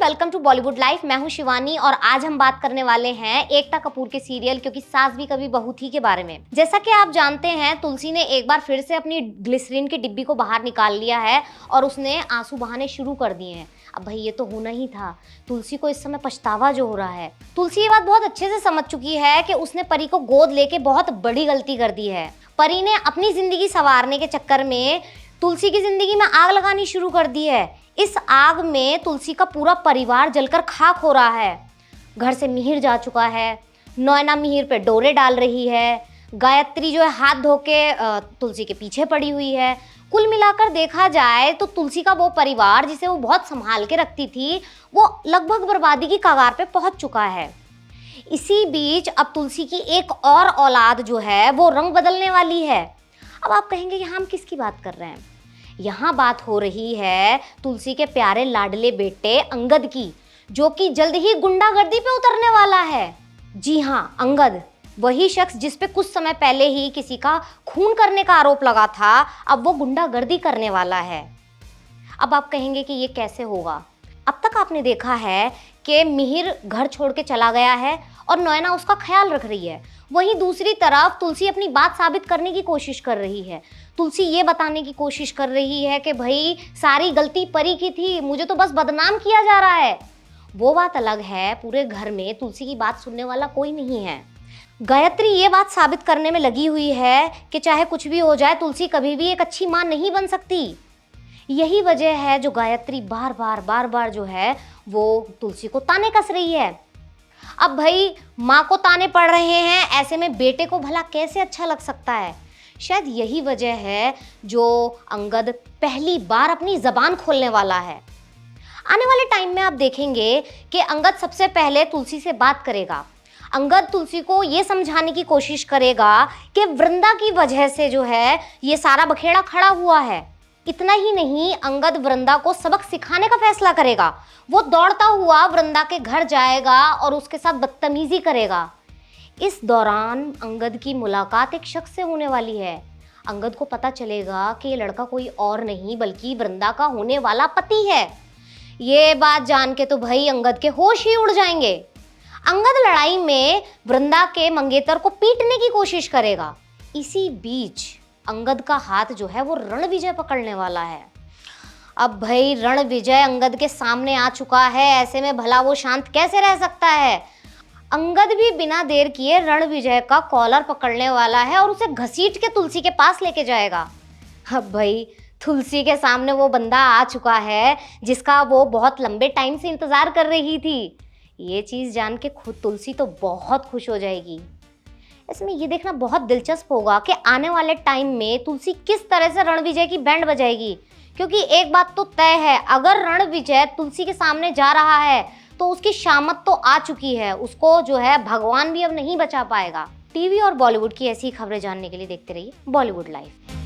Welcome to Bollywood life. मैं हूं शिवानी और आज हम बात करने वाले हैं एकता कपूर के सीरियल क्योंकि सास भी कभी बहू थी के बारे में। जैसा कि आप जानते हैं, तुलसी ने एक बार फिर से अपनी ग्लिसरीन की डिब्बी को बाहर निकाल लिया है और उसने आंसू बहाने शुरू कर दिए हैं। अब भाई ये तो होना ही था। तुलसी को इस समय पछतावा जो हो रहा है। तुलसी ये बात बहुत अच्छे से समझ चुकी है कि उसने परी को गोद लेके बहुत बड़ी गलती कर दी है। परी ने अपनी जिंदगी संवारने के चक्कर में तुलसी की जिंदगी में आग लगानी शुरू कर दी है। इस आग में तुलसी का पूरा परिवार जलकर खाक हो रहा है। घर से मिहिर जा चुका है, नैना मिहिर पे डोरे डाल रही है, गायत्री जो है हाथ धो के तुलसी के पीछे पड़ी हुई है। कुल मिलाकर देखा जाए तो तुलसी का वो परिवार जिसे वो बहुत संभाल के रखती थी, वो लगभग बर्बादी की कगार पे पहुंच चुका है। इसी बीच अब तुलसी की एक और औलाद जो है वो रंग बदलने वाली है। अब आप कहेंगे यहाँ हम किसकी बात कर रहे हैं? यहाँ बात हो रही है तुलसी के प्यारे लाडले बेटे अंगद की, जो कि जल्द ही गुंडागर्दी पे उतरने वाला है। जी हाँ, अंगद, वही शख्स जिस पे कुछ समय पहले ही किसी का खून करने का आरोप लगा था, अब वो गुंडागर्दी करने वाला है। अब आप कहेंगे कि ये कैसे होगा? अब तक आपने देखा है कि मिहिर घर छोड़ के चला गया है और नैना उसका ख्याल रख रही है। वहीं दूसरी तरफ तुलसी अपनी बात साबित करने की कोशिश कर रही है। तुलसी ये बताने की कोशिश कर रही है कि भाई सारी गलती परी की थी, मुझे तो बस बदनाम किया जा रहा है। वो बात अलग है, पूरे घर में तुलसी की बात सुनने वाला कोई नहीं है। गायत्री ये बात साबित करने में लगी हुई है कि चाहे कुछ भी हो जाए, तुलसी कभी भी एक अच्छी माँ नहीं बन सकती। यही वजह है जो गायत्री बार बार जो है वो तुलसी को ताने कस रही है। अब भाई माँ को ताने पड़ रहे हैं, ऐसे में बेटे को भला कैसे अच्छा लग सकता है? शायद यही वजह है जो अंगद पहली बार अपनी जबान खोलने वाला है। आने वाले टाइम में आप देखेंगे कि अंगद सबसे पहले तुलसी से बात करेगा। अंगद तुलसी को ये समझाने की कोशिश करेगा कि वृंदा की वजह से जो है ये सारा बखेड़ा खड़ा हुआ है। इतना ही नहीं, अंगद वृंदा को सबक सिखाने का फैसला करेगा। वो दौड़ता हुआ वृंदा के घर जाएगा और उसके साथ बदतमीजी करेगा। इस दौरान अंगद की मुलाकात एक शख्स से होने वाली है। अंगद को पता चलेगा कि ये लड़का कोई और नहीं बल्कि वृंदा का होने वाला पति है। ये बात जान के तो भाई अंगद के होश ही उड़ जाएंगे। अंगद लड़ाई में वृंदा के मंगेतर को पीटने की कोशिश करेगा। इसी बीच अंगद का हाथ जो है वो रणविजय पकड़ने वाला है। अब भाई रणविजय अंगद के सामने आ चुका है, ऐसे में भला वो शांत कैसे रह सकता है? अंगद भी बिना देर किए रणविजय का कॉलर पकड़ने वाला है और उसे घसीट के तुलसी के पास लेके जाएगा। अब भाई तुलसी के सामने वो बंदा आ चुका है जिसका वो बहुत लंबे टाइम से इंतजार कर रही थी। ये चीज़ जान के खुद तुलसी तो बहुत खुश हो जाएगी। इसमें ये देखना बहुत दिलचस्प होगा कि आने वाले टाइम में तुलसी किस तरह से रणविजय की बैंड बजाएगी, क्योंकि एक बात तो तय है, अगर रणविजय तुलसी के सामने जा रहा है तो उसकी शामत तो आ चुकी है। उसको जो है भगवान भी अब नहीं बचा पाएगा। टीवी और बॉलीवुड की ऐसी खबरें जानने के लिए देखते रहिए बॉलीवुड लाइफ।